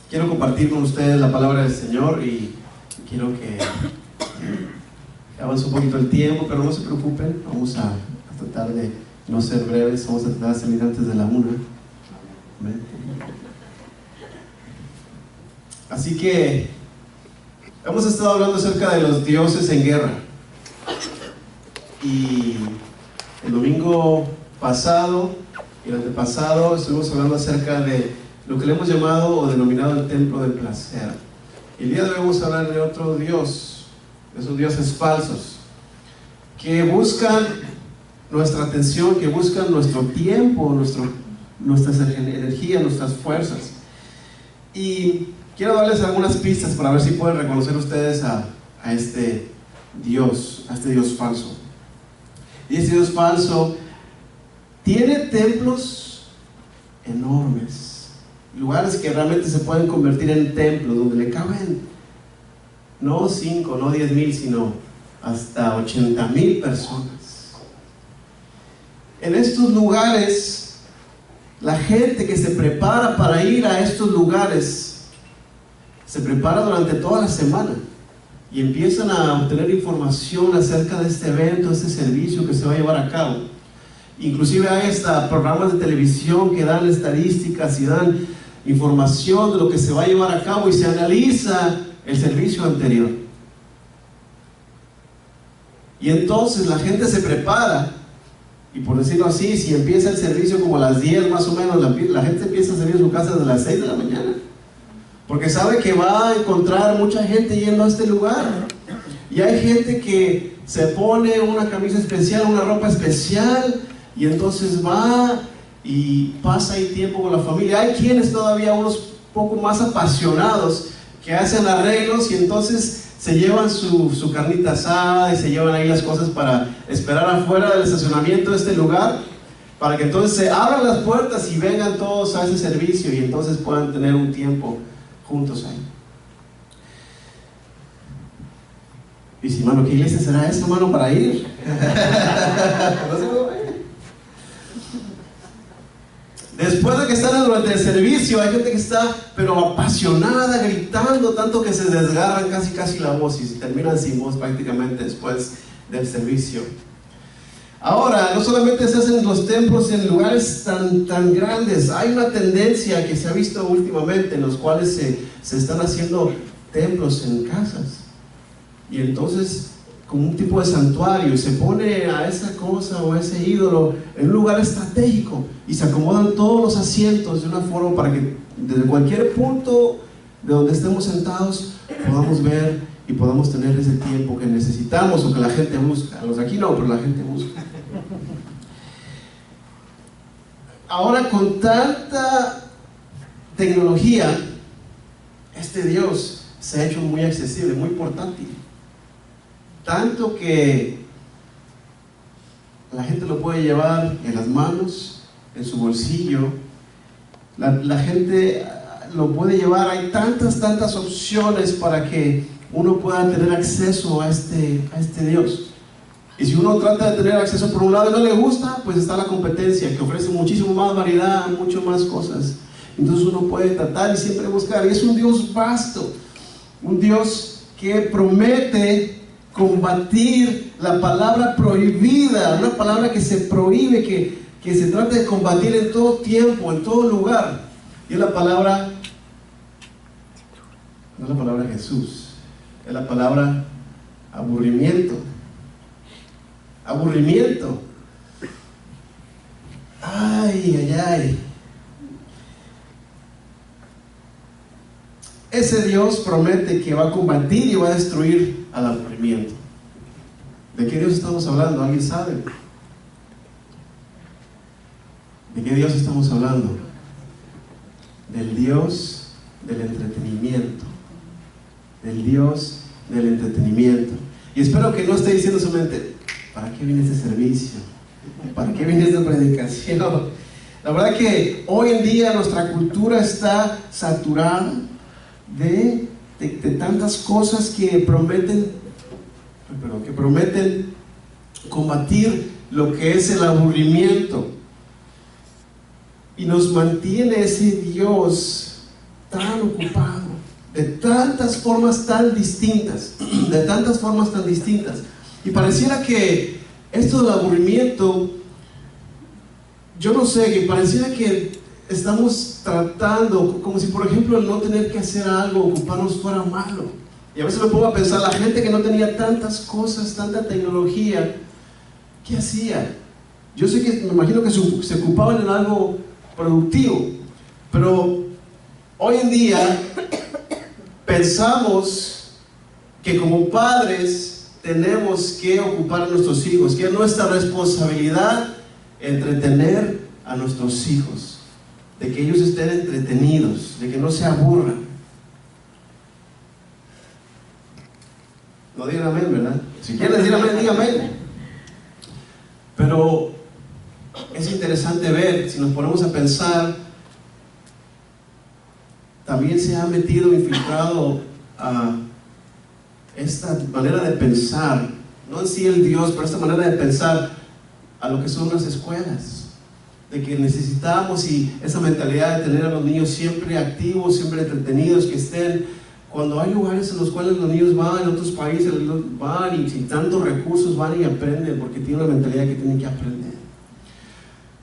quiero compartir con ustedes la palabra del Señor y quiero que avance un poquito el tiempo, pero no se preocupen, vamos a tratar de no ser breves, vamos a tratar de salir antes de la 1. Amén. Así que hemos estado hablando acerca de los dioses en guerra y el domingo pasado y el antepasado estuvimos hablando acerca de lo que le hemos llamado o denominado el templo del placer. El día de hoy vamos a hablar de otro dios, de esos dioses falsos que buscan nuestra atención, que buscan nuestro tiempo, nuestras energías, nuestras fuerzas. Y quiero darles algunas pistas para ver si pueden reconocer ustedes a este Dios falso. Y este Dios falso tiene templos enormes, lugares que realmente se pueden convertir en templos, donde le caben no 5, no 10,000, sino hasta 80,000 personas. En estos lugares, la gente que se prepara para ir a estos lugares se prepara durante toda la semana y empiezan a obtener información acerca de este evento, este servicio que se va a llevar a cabo. Inclusive hay hasta programas de televisión que dan estadísticas y dan información de lo que se va a llevar a cabo y se analiza el servicio anterior. Y entonces la gente se prepara y, por decirlo así, si empieza el servicio como a las 10 más o menos, la gente empieza a salir de su casa desde las 6 de la mañana porque sabe que va a encontrar mucha gente yendo a este lugar. Y hay gente que se pone una camisa especial, una ropa especial, y entonces va y pasa ahí tiempo con la familia. Hay quienes todavía, unos poco más apasionados, que hacen arreglos y entonces se llevan su carnita asada y se llevan ahí las cosas para esperar afuera del estacionamiento de este lugar, para que entonces se abran las puertas y vengan todos a ese servicio y entonces puedan tener un tiempo juntos ahí. Y si, mano, ¿qué iglesia será esa, mano, para ir? No sé cómo ir. Después de que están durante el servicio, hay gente que está pero apasionada, gritando tanto que se desgarran casi la voz y terminan sin voz prácticamente después del servicio. Ahora, no solamente se hacen los templos en lugares tan grandes, hay una tendencia que se ha visto últimamente en los cuales se están haciendo templos en casas. Y entonces, como un tipo de santuario, se pone a esa cosa o a ese ídolo en un lugar estratégico y se acomodan todos los asientos de una forma para que desde cualquier punto de donde estemos sentados podamos ver y podamos tener ese tiempo que necesitamos o que la gente busca. Los de aquí no, pero la gente busca. Ahora, con tanta tecnología, este Dios se ha hecho muy accesible, muy portátil. Tanto que la gente lo puede llevar en las manos, en su bolsillo. La gente lo puede llevar. Hay tantas opciones para que uno pueda tener acceso a este Dios. Y si uno trata de tener acceso por un lado y no le gusta, pues está la competencia que ofrece muchísimo más variedad, mucho más cosas. Entonces uno puede tratar y siempre buscar. Y es un Dios vasto, un Dios que promete combatir la palabra prohibida, una palabra que se prohíbe, que se trata de combatir en todo tiempo, en todo lugar. Y es la palabra, no es la palabra Jesús, es la palabra aburrimiento. Aburrimiento. Ay. Ese Dios promete que va a combatir y va a destruir al aburrimiento. ¿De qué Dios estamos hablando? ¿Alguien sabe? ¿De qué Dios estamos hablando? Del Dios del entretenimiento. Del Dios del entretenimiento. Y espero que no esté diciendo su mente: ¿para qué viene este servicio? ¿Para qué viene esta predicación? La verdad que hoy en día nuestra cultura está saturada de tantas cosas que prometen combatir lo que es el aburrimiento, y nos mantiene ese Dios tan ocupado, de tantas formas tan distintas, de tantas formas tan distintas. Y pareciera que esto del aburrimiento, yo no sé, que pareciera que estamos tratando, como si por ejemplo el no tener que hacer algo, ocuparnos fuera malo. Y a veces me pongo a pensar, la gente que no tenía tantas cosas, tanta tecnología, ¿qué hacía? Yo sé que, me imagino que se ocupaban en algo productivo, pero hoy en día pensamos que como padres tenemos que ocupar a nuestros hijos, que es nuestra responsabilidad entretener a nuestros hijos, de que ellos estén entretenidos, de que no se aburran. No digan amén, ¿verdad? Si quieren decir amén, digan amén. Pero es interesante ver, si nos ponemos a pensar, también se ha metido, infiltrado a esta manera de pensar, no en sí el Dios, pero esta manera de pensar a lo que son las escuelas, de que necesitamos, y esa mentalidad de tener a los niños siempre activos, siempre entretenidos, que estén, cuando hay lugares en los cuales los niños van, en otros países van y sin tantos recursos van y aprenden, porque tienen una mentalidad que tienen que aprender.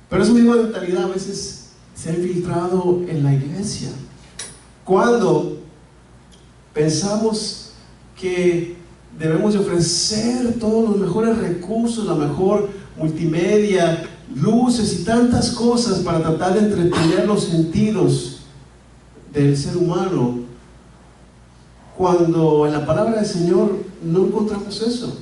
Pero esa misma mentalidad a veces se ha infiltrado en la iglesia, cuando pensamos que debemos de ofrecer todos los mejores recursos, la mejor multimedia, luces y tantas cosas para tratar de entretener los sentidos del ser humano, cuando en la palabra del Señor no encontramos eso,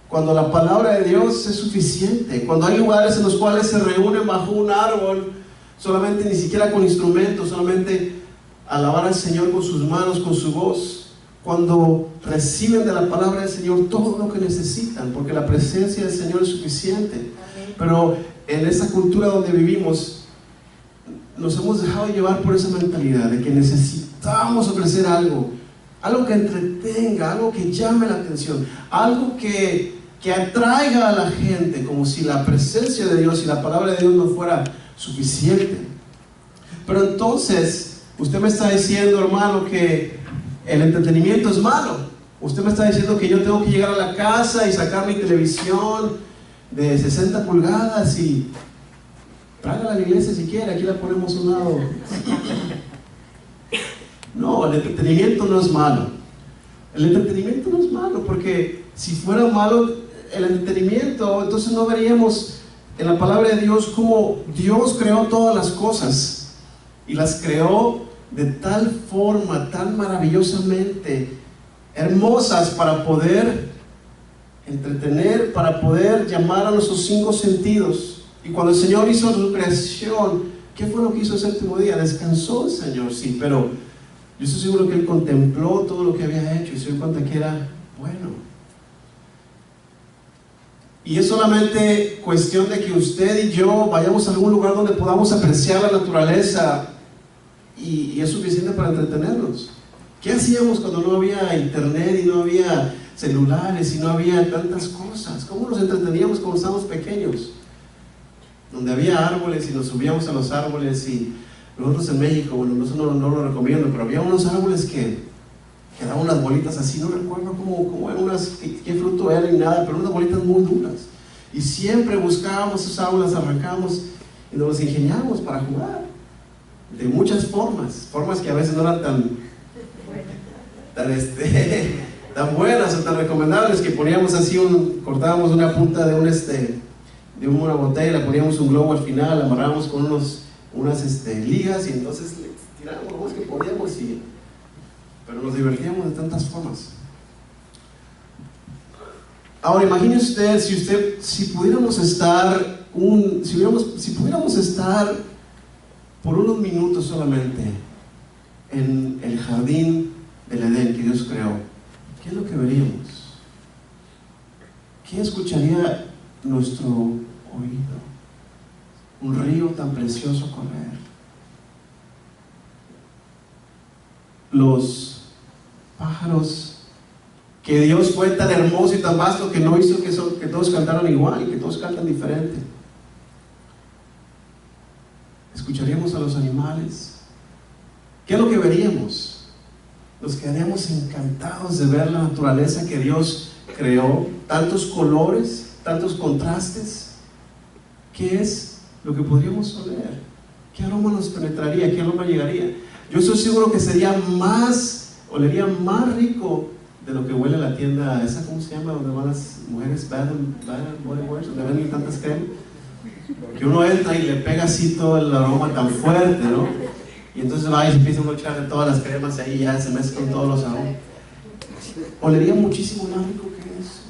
cuando la palabra de Dios es suficiente, cuando hay lugares en los cuales se reúnen bajo un árbol, solamente, ni siquiera con instrumentos, solamente alabar al Señor con sus manos, con su voz, cuando reciben de la palabra del Señor todo lo que necesitan, porque la presencia del Señor es suficiente. Amén. Pero en esa cultura donde vivimos, nos hemos dejado llevar por esa mentalidad de que necesitamos ofrecer algo que entretenga, algo que llame la atención, algo que atraiga a la gente, como si la presencia de Dios y la palabra de Dios no fuera suficiente. Pero entonces, usted me está diciendo, hermano, que el entretenimiento es malo. Usted me está diciendo que yo tengo que llegar a la casa y sacar mi televisión de 60 pulgadas y tráigala a la iglesia si quiere, aquí la ponemos a un lado. No, el entretenimiento no es malo. El entretenimiento no es malo, porque si fuera malo el entretenimiento, entonces no veríamos en la palabra de Dios cómo Dios creó todas las cosas y las creó de tal forma, tan maravillosamente hermosas para poder entretener, para poder llamar a nuestros 5 sentidos. Y cuando el Señor hizo su creación, ¿qué fue lo que hizo el séptimo día? Descansó el Señor, sí, pero yo estoy seguro que Él contempló todo lo que había hecho y se dio cuenta que era bueno. Y es solamente cuestión de que usted y yo vayamos a algún lugar donde podamos apreciar la naturaleza y es suficiente para entretenernos. ¿Qué hacíamos cuando no había internet y no había celulares y no había tantas cosas? ¿Cómo nos entreteníamos cuando estábamos pequeños? Donde había árboles y nos subíamos a los árboles, y nosotros en México, bueno, no lo recomiendo, pero había unos árboles que daban unas bolitas así, no recuerdo cómo eran qué fruto era ni nada, pero unas bolitas muy duras. Y siempre buscábamos esos árboles, arrancábamos y nos los ingeniábamos para jugar. De muchas formas que a veces no eran tan buenas o tan recomendables, que poníamos así cortábamos una punta de una botella, le poníamos un globo al final, la amarrábamos con unas ligas y entonces le tirábamos lo más que podíamos, pero nos divertíamos de tantas formas. Ahora imagínese usted, si pudiéramos estar por unos minutos solamente en el jardín del Edén que Dios creó, ¿qué es lo que veríamos? ¿Qué escucharía nuestro oído? Un río tan precioso correr, los pájaros, que Dios fue tan hermoso y tan vasto que no hizo que todos cantaran igual y que todos cantan diferente. Escucharíamos a los animales, ¿qué es lo que veríamos? Nos quedaríamos encantados de ver la naturaleza que Dios creó, tantos colores, tantos contrastes. ¿Qué es lo que podríamos oler? ¿Qué aroma nos penetraría? ¿Qué aroma llegaría? Yo estoy seguro que olería más rico de lo que huele la tienda esa, ¿cómo se llama? Donde van las mujeres, Bath Body Works, donde venden tantas cremas, que uno entra y le pega así todo el aroma tan fuerte, ¿no? Y entonces va y se empieza a echar todas las cremas ahí, ya se mezclan todos los aromas. Olería muchísimo más rico que eso.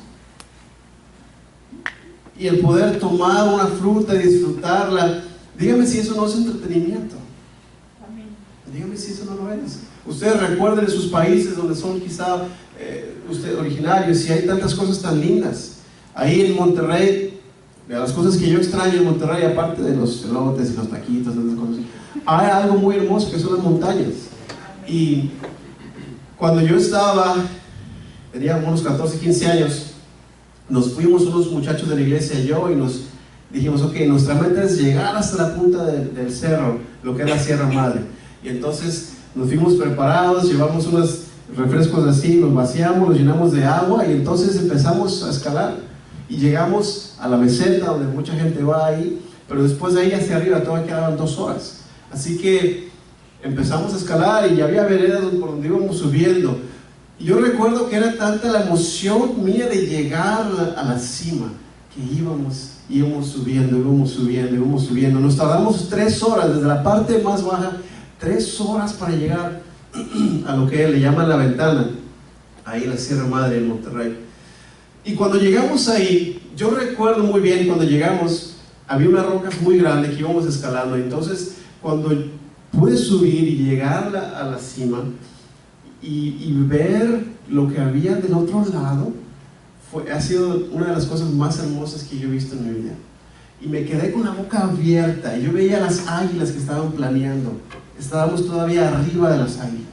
Y el poder tomar una fruta y disfrutarla, dígame si eso no es entretenimiento. Dígame si eso no lo es. Ustedes recuerden en sus países donde son quizá ustedes originarios, y hay tantas cosas tan lindas. Ahí en Monterrey, de las cosas que yo extraño en Monterrey, aparte de los elotes y los taquitos, hay algo muy hermoso que son las montañas. Y cuando yo tenía unos 14, 15 años, nos fuimos unos muchachos de la iglesia y yo, y nos dijimos, ok, nuestra meta es llegar hasta la punta del cerro, lo que es la Sierra Madre. Y entonces nos fuimos preparados, llevamos unos refrescos así, los vaciamos, los llenamos de agua, y entonces empezamos a escalar. Y llegamos a la meseta donde mucha gente va ahí, pero después de ahí hacia arriba todavía quedaban 2 horas. Así que empezamos a escalar y ya había veredas por donde íbamos subiendo. Y yo recuerdo que era tanta la emoción mía de llegar a la cima, que íbamos subiendo. Nos tardamos 3 horas desde la parte más baja, 3 horas para llegar a lo que le llaman la ventana, ahí en la Sierra Madre en Monterrey. Y cuando llegamos ahí, yo recuerdo muy bien cuando llegamos, había unas rocas muy grandes que íbamos escalando. Entonces, cuando pude subir y llegar a la cima y ver lo que había del otro lado, ha sido una de las cosas más hermosas que yo he visto en mi vida. Y me quedé con la boca abierta, y yo veía las águilas que estaban planeando. Estábamos todavía arriba de las águilas.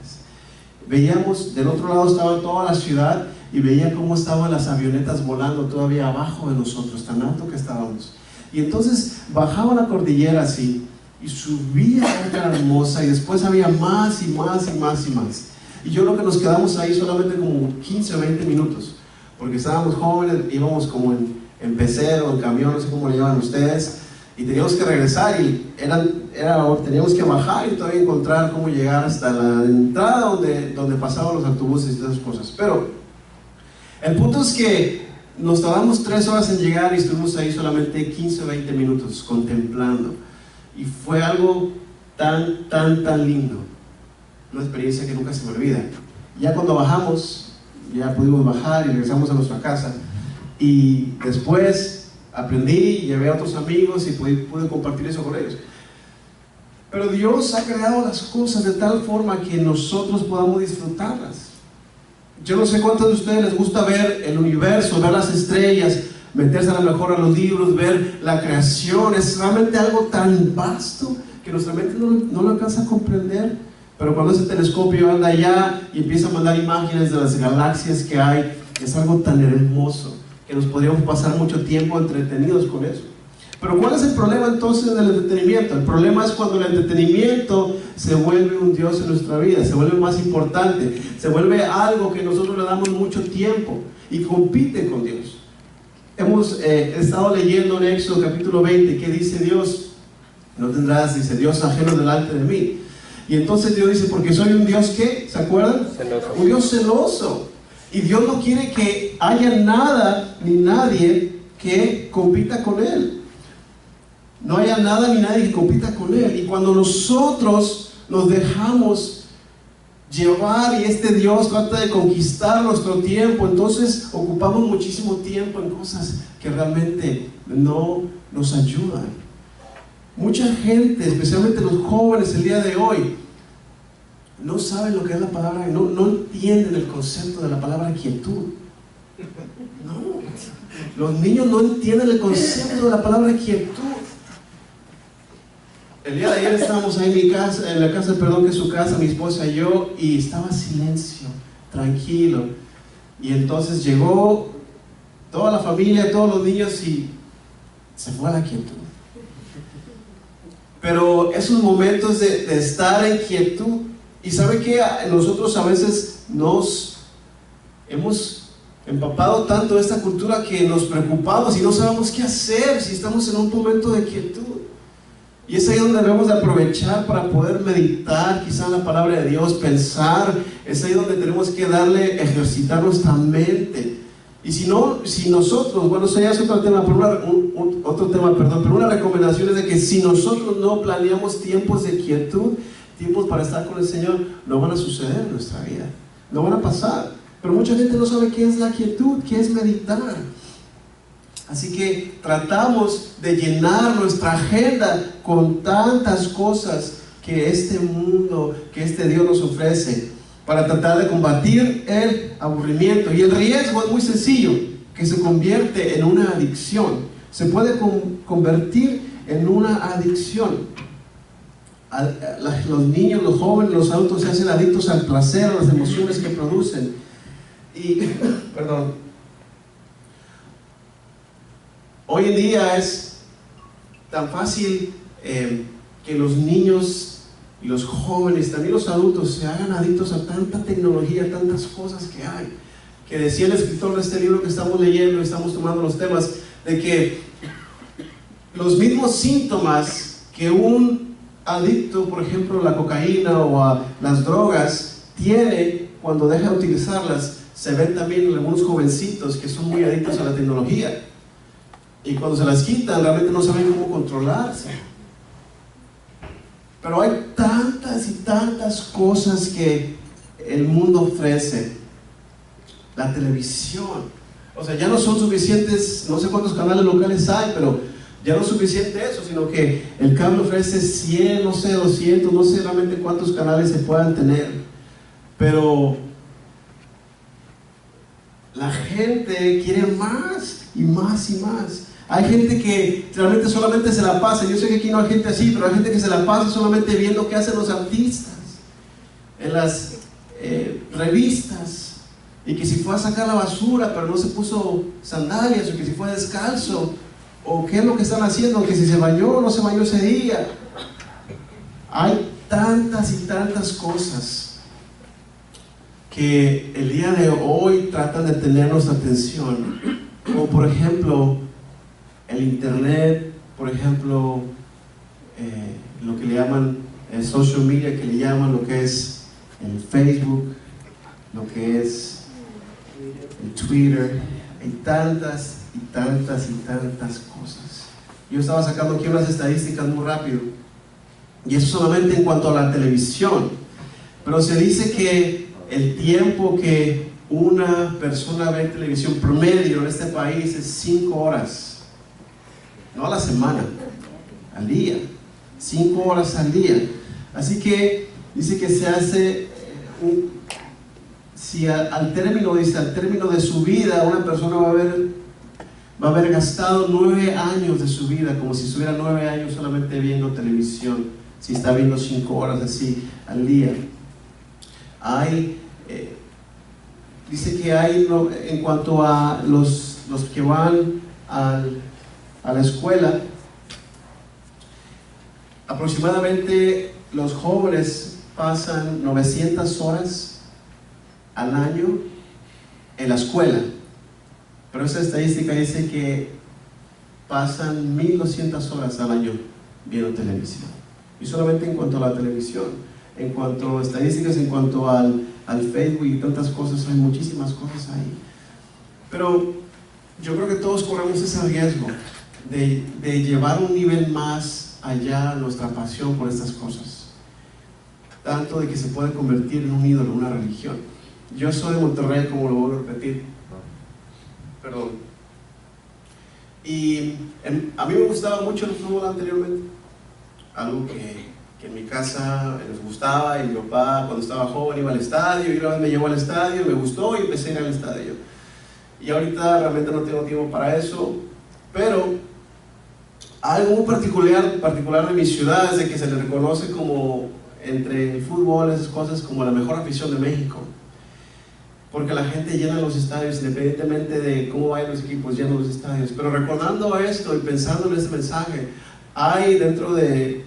Veíamos, del otro lado estaba toda la ciudad, y veía cómo estaban las avionetas volando todavía abajo de nosotros, tan alto que estábamos. Y entonces bajaba la cordillera así, y subía otra hermosa, y después había más y más y más y más. Y yo creo que nos quedamos ahí solamente como 15 o 20 minutos, porque estábamos jóvenes, íbamos como en pecero, en camión, no sé cómo le llaman ustedes, y teníamos que regresar, y teníamos que bajar y todavía encontrar cómo llegar hasta la entrada donde pasaban los autobuses y todas esas cosas. Pero el punto es que nos tardamos 3 horas en llegar, y estuvimos ahí solamente 15 o 20 minutos contemplando, y fue algo tan lindo, una experiencia que nunca se me olvida. Ya cuando bajamos, ya pudimos bajar y regresamos a nuestra casa, y después aprendí, llevé a otros amigos y pude compartir eso con ellos. Pero Dios ha creado las cosas de tal forma que nosotros podamos disfrutarlas. Yo no sé cuántos de ustedes les gusta ver el universo, ver las estrellas, meterse a lo mejor a los libros, ver la creación. Es realmente algo tan vasto que nuestra mente no lo alcanza a comprender. Pero cuando ese telescopio anda allá y empieza a mandar imágenes de las galaxias que hay, es algo tan hermoso que nos podríamos pasar mucho tiempo entretenidos con eso. Pero ¿cuál es el problema entonces del entretenimiento? El problema es cuando el entretenimiento se vuelve un Dios en nuestra vida, se vuelve más importante, se vuelve algo que nosotros le damos mucho tiempo y compite con Dios. Hemos estado leyendo en Éxodo capítulo 20, que dice Dios, no tendrás, dice Dios, ajeno delante de mí. Y entonces Dios dice, porque soy un Dios, ¿qué? ¿Se acuerdan? Celoso. Un Dios celoso. Y Dios no quiere que haya nada ni nadie que compita con Él. No haya nada ni nadie que compita con Él. Y cuando nosotros nos dejamos llevar y este Dios trata de conquistar nuestro tiempo, entonces ocupamos muchísimo tiempo en cosas que realmente no nos ayudan. Mucha gente, especialmente los jóvenes el día de hoy, no saben lo que es la palabra, no entienden el concepto de la palabra quietud. No, los niños no entienden el concepto de la palabra quietud. El día de ayer estábamos ahí en la casa, que es su casa, mi esposa y yo, y estaba silencio, tranquilo. Y entonces llegó toda la familia, todos los niños, y se fue a la quietud. Pero esos momentos de estar en quietud Y sabe que nosotros a veces nos hemos empapado tanto de esta cultura que nos preocupamos y no sabemos qué hacer si estamos en un momento de quietud. Y es ahí donde debemos de aprovechar para poder meditar quizá en la palabra de Dios, pensar. Es ahí donde tenemos que ejercitar nuestra mente. Y si nosotros, bueno, eso ya es otro tema, pero una recomendación es de que si nosotros no planeamos tiempos de quietud, tiempos para estar con el Señor, no van a suceder en nuestra vida, no van a pasar. Pero mucha gente no sabe qué es la quietud, qué es meditar. Así que tratamos de llenar nuestra agenda con tantas cosas que este mundo, que este Dios nos ofrece, para tratar de combatir el aburrimiento. Y el riesgo es muy sencillo, que se convierte en una adicción. Se puede convertir en una adicción. Los niños, los jóvenes, los adultos se hacen adictos al placer, a las emociones que producen. Y, perdón, hoy en día es tan fácil que los niños y los jóvenes, también los adultos, se hagan adictos a tanta tecnología, tantas cosas que hay. Que decía el escritor de este libro que estamos leyendo y estamos tomando los temas, de que los mismos síntomas que un adicto, por ejemplo, a la cocaína o a las drogas, tiene cuando deja de utilizarlas, se ven también en algunos jovencitos que son muy adictos a la tecnología. Y cuando se las quitan, realmente no saben cómo controlarse. Pero hay tantas y tantas cosas que el mundo ofrece. La televisión. O sea, ya no son suficientes, no sé cuántos canales locales hay, pero ya no es suficiente eso, sino que el cable ofrece 100, no sé, 200, no sé realmente cuántos canales se puedan tener. Pero la gente quiere más y más y más. Hay gente que realmente solamente se la pasa. Yo sé que aquí no hay gente así, pero hay gente que se la pasa solamente viendo qué hacen los artistas en las revistas. Y que si fue a sacar la basura, pero no se puso sandalias, o que si fue descalzo, o qué es lo que están haciendo, que si se bañó o no se bañó ese día. Hay tantas y tantas cosas que el día de hoy tratan de tener nuestra atención. Como por ejemplo, el internet, por ejemplo, lo que le llaman el social media, que le llaman lo que es el Facebook, lo que es el Twitter. Hay tantas y tantas y tantas cosas. Yo estaba sacando aquí unas estadísticas muy rápido, y eso solamente en cuanto a la televisión. Pero se dice que el tiempo que una persona ve televisión promedio en este país es 5 horas. No a la semana, al día. 5 horas al día. Así que dice que se hace si al término de su vida una persona va a haber gastado 9 años de su vida, como si estuviera 9 años solamente viendo televisión, si está viendo 5 horas así al día. Dice que hay, en cuanto a los que van a la escuela, aproximadamente los jóvenes pasan 900 horas al año en la escuela, pero esa estadística dice que pasan 1200 horas al año viendo televisión. Y solamente en cuanto a la televisión. En cuanto a estadísticas, en cuanto al Facebook y tantas cosas, hay muchísimas cosas ahí. Pero yo creo que todos corremos ese riesgo de llevar un nivel más allá nuestra pasión por estas cosas, tanto de que se puede convertir en un ídolo, una religión. Yo soy de Monterrey, como lo vuelvo a repetir, perdón, y a mí me gustaba mucho el fútbol anteriormente, algo que en mi casa les gustaba, y mi papá cuando estaba joven iba al estadio, y una vez me llevó al estadio, me gustó y empecé a ir al estadio. Y ahorita realmente no tengo tiempo para eso, pero algo muy particular de mi ciudad es de que se le reconoce como, entre el fútbol, esas cosas, como la mejor afición de México, porque la gente llena los estadios, independientemente de cómo vayan los equipos, llenan los estadios. Pero recordando esto y pensando en este mensaje, hay dentro del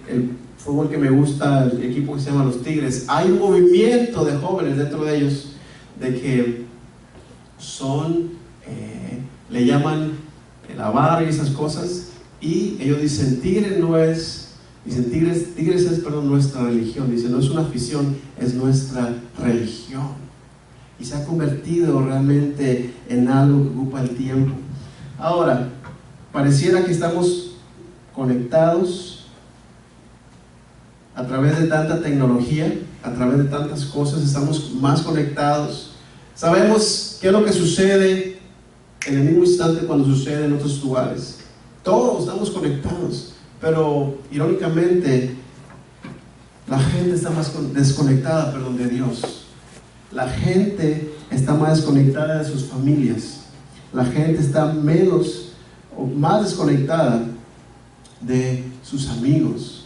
fútbol que me gusta, el equipo que se llama los Tigres, hay un movimiento de jóvenes dentro de ellos de que son, le llaman la barra y esas cosas, y ellos dicen Tigres no es, dicen Tigres es, perdón, nuestra religión, dicen no es una afición, es nuestra religión, y se ha convertido realmente en algo que ocupa el tiempo. Ahora, pareciera que estamos conectados a través de tanta tecnología, a través de tantas cosas, estamos más conectados. Sabemos qué es lo que sucede en el mismo instante cuando sucede en otros lugares. Todos estamos conectados, pero irónicamente la gente está más desconectada, de Dios. La gente está más desconectada de sus familias. La gente está menos o más desconectada de sus amigos.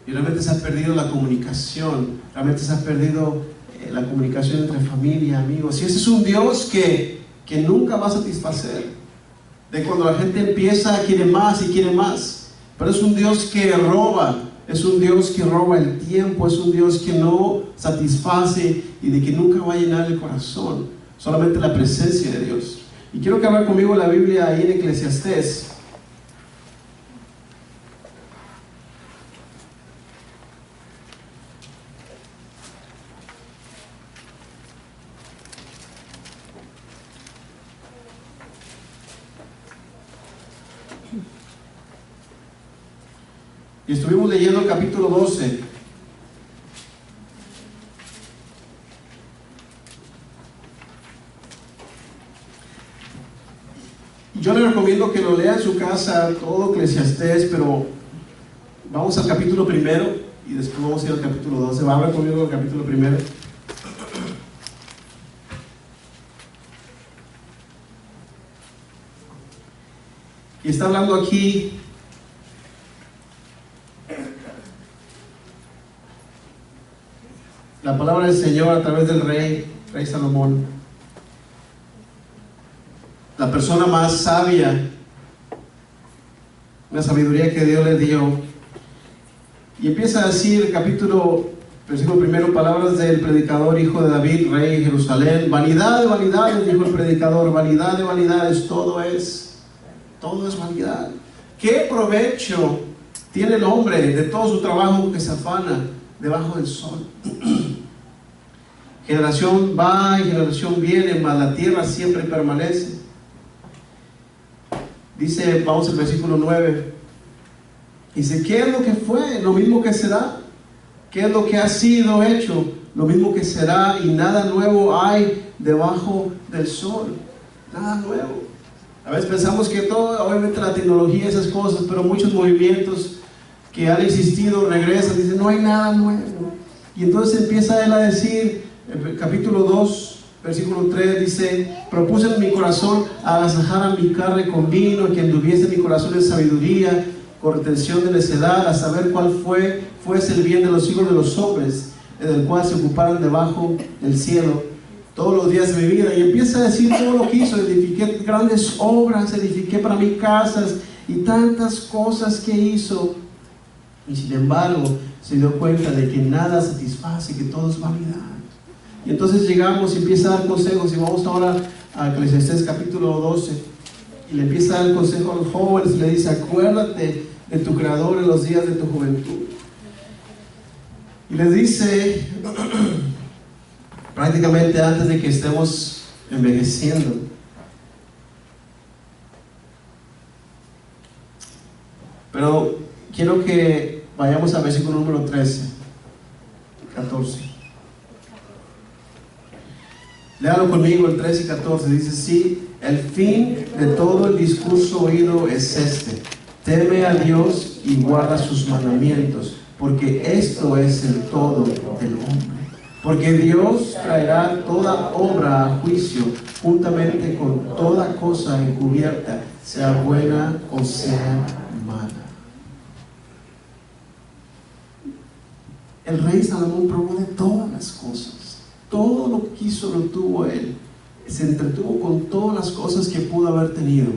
Y realmente se ha perdido la comunicación, realmente se ha perdido la comunicación entre familia, amigos. Y ese es un Dios que nunca va a satisfacer. De cuando la gente empieza, quiere más y quiere más. Pero es un Dios que roba, es un Dios que roba el tiempo, es un Dios que no satisface y de que nunca va a llenar el corazón, solamente la presencia de Dios. Y quiero que abra conmigo la Biblia ahí en Eclesiastés. Y estuvimos leyendo el capítulo 12. Yo le recomiendo que lo lea en su casa, todo Eclesiastés, pero vamos al capítulo primero y después vamos a ir al capítulo 12. Va a hablar conmigo el capítulo primero. Y está hablando aquí la palabra del Señor a través del rey Salomón, la persona más sabia, la sabiduría que Dios le dio. Y empieza a decir, versículo primero, palabras del predicador, hijo de David, rey de Jerusalén. Vanidad de vanidades, dijo el predicador, vanidad de vanidades, todo es vanidad. ¿Qué provecho tiene el hombre de todo su trabajo que se afana debajo del sol? Generación va y generación viene, mas la tierra siempre permanece. Dice, vamos al versículo 9. Dice, ¿qué es lo que fue? Lo mismo que será. ¿Qué es lo que ha sido hecho? Lo mismo que será, y nada nuevo hay debajo del sol. Nada nuevo. A veces pensamos que todo, obviamente la tecnología, esas cosas, pero muchos movimientos que han existido regresan, dicen, no hay nada nuevo. Y entonces empieza él a decir, el capítulo 2, versículo 3, dice, propuse en mi corazón agasajar a mi carne con vino, y que anduviese mi corazón en sabiduría, con retención de necedad, a saber cuál fuese el bien de los hijos de los hombres, en el cual se ocuparan debajo del cielo todos los días de mi vida. Y empieza a decir todo lo que hizo. Edifiqué grandes obras, edifiqué para mí casas y tantas cosas que hizo. Y sin embargo se dio cuenta de que nada satisface, que todo es vanidad. Y entonces llegamos y empieza a dar consejos. Y vamos ahora a Eclesiastés capítulo 12, y le empieza a dar consejo a los jóvenes y le dice, acuérdate de tu Creador en los días de tu juventud. Y les dice prácticamente antes de que estemos envejeciendo. Pero quiero que vayamos al versículo número 13, 14. Léalo conmigo, el 13 y 14. Dice, sí, el fin de todo el discurso oído es este: teme a Dios y guarda sus mandamientos, porque esto es el todo del hombre. Porque Dios traerá toda obra a juicio, juntamente con toda cosa encubierta, sea buena o sea mala. El rey Salomón probó de todas las cosas. Todo lo que quiso lo tuvo él. Se entretuvo con todas las cosas que pudo haber tenido.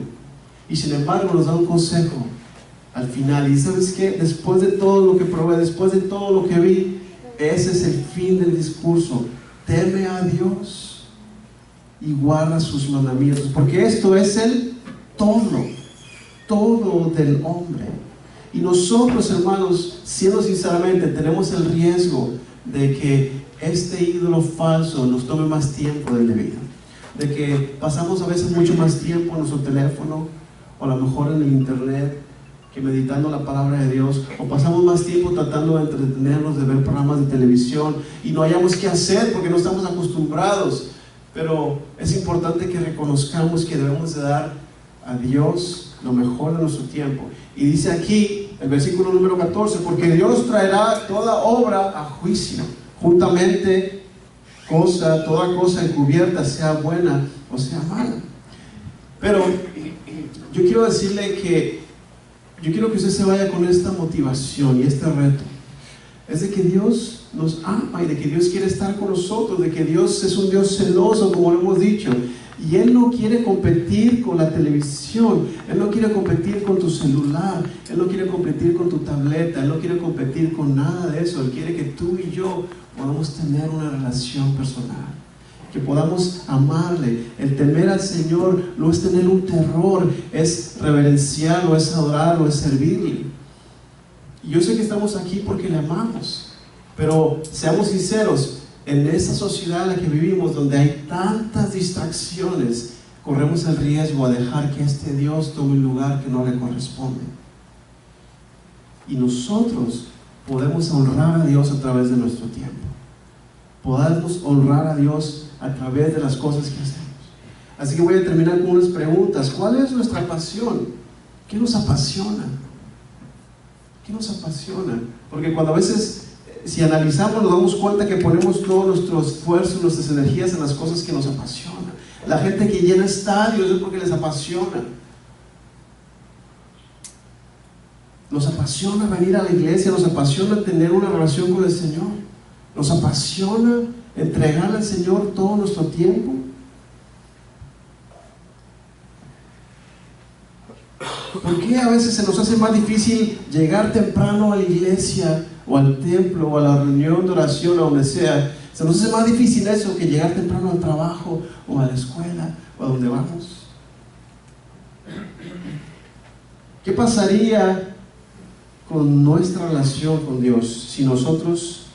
Y sin embargo nos da un consejo. al final. Y ¿sabes qué? Después de todo lo que probé, después de todo lo que vi, ese es el fin del discurso. Teme a Dios y guarda sus mandamientos, porque esto es el todo del hombre. Y nosotros, hermanos, siendo sinceramente, tenemos el riesgo de que este ídolo falso nos tome más tiempo del debido, de que pasamos a veces mucho más tiempo en nuestro teléfono, o a lo mejor en el internet, que meditando la palabra de Dios, o pasamos más tiempo tratando de entretenernos, de ver programas de televisión, y no hayamos qué hacer porque no estamos acostumbrados. Pero es importante que reconozcamos que debemos de dar a Dios lo mejor de nuestro tiempo. Y dice aquí, el versículo número 14, porque Dios traerá toda obra a juicio, juntamente toda cosa encubierta, sea buena o sea mala. Pero yo quiero decirle que yo quiero que usted se vaya con esta motivación y este reto. Es de que Dios nos ama y de que Dios quiere estar con nosotros, de que Dios es un Dios celoso, como lo hemos dicho. Y Él no quiere competir con la televisión, Él no quiere competir con tu celular, Él no quiere competir con tu tableta, Él no quiere competir con nada de eso. Él quiere que tú y yo podamos tener una relación personal, que podamos amarle. El temer al Señor no es tener un terror, es reverenciarlo, es adorarlo, es servirle. Y yo sé que estamos aquí porque le amamos, pero seamos sinceros, en esta sociedad en la que vivimos, donde hay tantas distracciones, corremos el riesgo a dejar que este Dios tome un lugar que no le corresponde. Y nosotros podemos honrar a Dios a través de nuestro tiempo. Podemos honrar a Dios a través de las cosas que hacemos. Así que voy a terminar con unas preguntas. ¿Cuál es nuestra pasión? ¿Qué nos apasiona? ¿Qué nos apasiona? Porque cuando a veces, si analizamos, nos damos cuenta que ponemos todo nuestro esfuerzo, nuestras energías en las cosas que nos apasionan. La gente que llena estadios es porque les apasiona. Nos apasiona venir a la iglesia, nos apasiona tener una relación con el Señor, nos apasiona entregarle al Señor todo nuestro tiempo. ¿Por qué a veces se nos hace más difícil llegar temprano a la iglesia o al templo o a la reunión de oración o donde sea? Se nos hace más difícil eso que llegar temprano al trabajo o a la escuela o a donde vamos. ¿Qué pasaría con nuestra relación con Dios si nosotros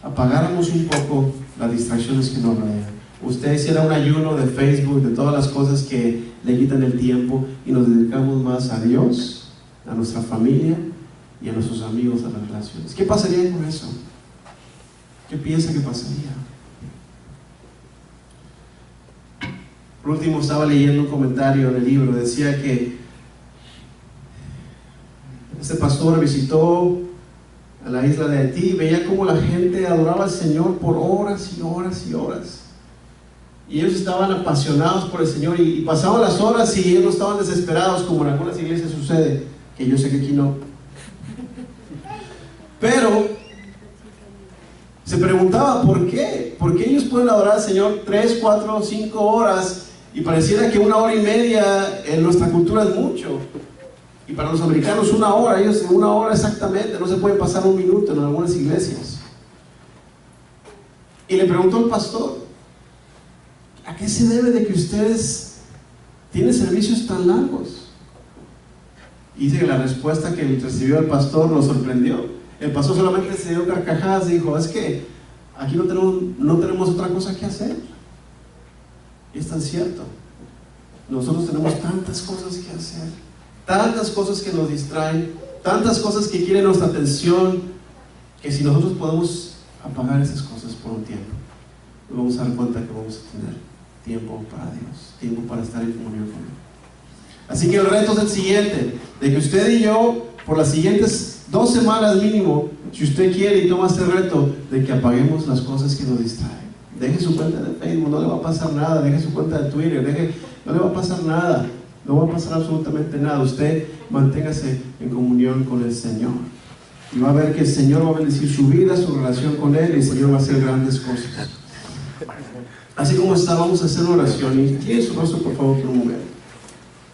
apagáramos un poco las distracciones que nos rodean? Usted hiciera un ayuno de Facebook, de todas las cosas que le quitan el tiempo, y nos dedicamos más a Dios, a nuestra familia y a nuestros amigos, a las relaciones. ¿Qué pasaría con eso? ¿Qué piensa que pasaría? Por último, estaba leyendo un comentario en el libro. Decía que este pastor visitó a la isla de Haití y veía cómo la gente adoraba al Señor por horas y horas y horas. Y ellos estaban apasionados por el Señor, y pasaban las horas y ellos no estaban desesperados como en algunas iglesias sucede, que yo sé que aquí no. Pero se preguntaba ¿por qué? ¿Por qué ellos pueden adorar al Señor 3, 4, 5 horas y pareciera que 1 hora y media en nuestra cultura es mucho? Y para los americanos 1 hora, ellos en 1 hora exactamente, no se puede pasar 1 minuto en algunas iglesias. Y le preguntó al pastor, ¿a qué se debe de que ustedes tienen servicios tan largos? Y dice que la respuesta que recibió el pastor lo sorprendió. El pastor solamente se dio carcajadas y dijo, es que aquí no tenemos otra cosa que hacer. Y es tan cierto. Nosotros tenemos tantas cosas que hacer, tantas cosas que nos distraen, tantas cosas que quieren nuestra atención, que si nosotros podemos apagar esas cosas por un tiempo, nos vamos a dar cuenta que vamos a tener tiempo para Dios, tiempo para estar en comunión con Él. Así que el reto es el siguiente, de que usted y yo, por las siguientes 2 semanas mínimo, si usted quiere y toma este reto, de que apaguemos las cosas que nos distraen. Deje su cuenta de Facebook, no le va a pasar nada. Deje su cuenta de Twitter, no le va a pasar nada. No va a pasar absolutamente nada. Usted manténgase en comunión con el Señor, y va a ver que el Señor va a bendecir su vida, su relación con Él, y el Señor va a hacer grandes cosas. Así como está, vamos a hacer una oración. Y tiene su rostro, por favor, por un momento.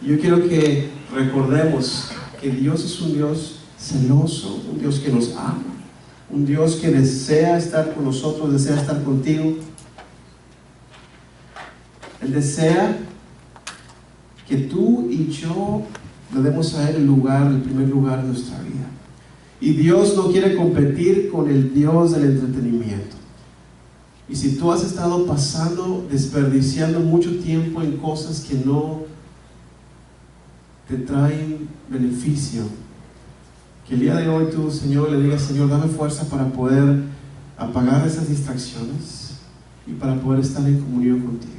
Yo quiero que recordemos que Dios es un Dios celoso, un Dios que nos ama, un Dios que desea estar con nosotros, desea estar contigo. Él desea que tú y yo le demos a Él el primer lugar en nuestra vida. Y Dios no quiere competir con el Dios del entretenimiento. Y si tú has estado desperdiciando mucho tiempo en cosas que no te traen beneficio, que el día de hoy tú, Señor, le digas: Señor, dame fuerza para poder apagar esas distracciones y para poder estar en comunión contigo.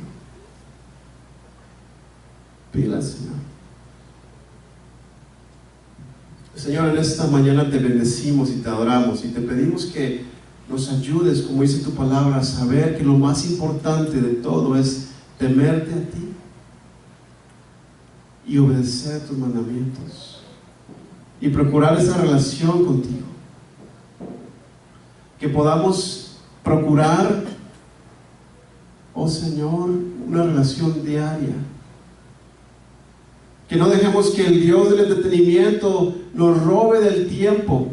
Pídele al Señor. Señor, en esta mañana te bendecimos y te adoramos y te pedimos que nos ayudes, como dice tu palabra, a saber que lo más importante de todo es temerte a ti y obedecer tus mandamientos y procurar esa relación contigo. Que podamos procurar, oh Señor, una relación diaria. Que no dejemos que el Dios del entretenimiento nos robe del tiempo,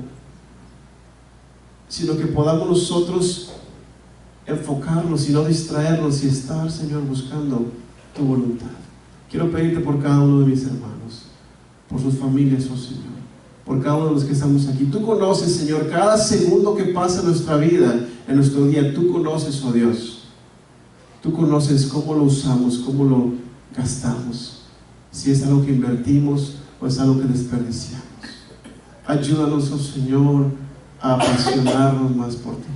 sino que podamos nosotros enfocarnos y no distraernos y estar, Señor, buscando tu voluntad. Quiero pedirte por cada uno de mis hermanos, por sus familias, oh Señor, por cada uno de los que estamos aquí. Tú conoces, Señor, cada segundo que pasa en nuestra vida, en nuestro día. Tú conoces, oh Dios. Tú conoces cómo lo usamos, cómo lo gastamos. Si es algo que invertimos o es algo que desperdiciamos. Ayúdanos, oh Señor, a apasionarnos más por ti,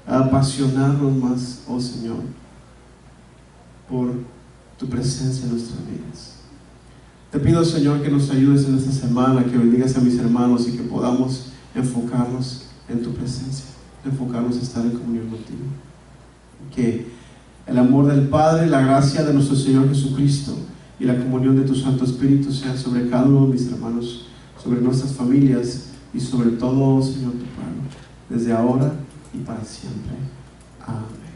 a apasionarnos más, oh Señor, por tu presencia en nuestras vidas. Te pido, Señor, que nos ayudes en esta semana, que bendigas a mis hermanos y que podamos enfocarnos en tu presencia, enfocarnos en estar en comunión contigo. Que el amor del Padre, la gracia de nuestro Señor Jesucristo y la comunión de tu Santo Espíritu sean sobre cada uno de mis hermanos, sobre nuestras familias y sobre todo, Señor, tu pueblo, desde ahora y para siempre. Amén.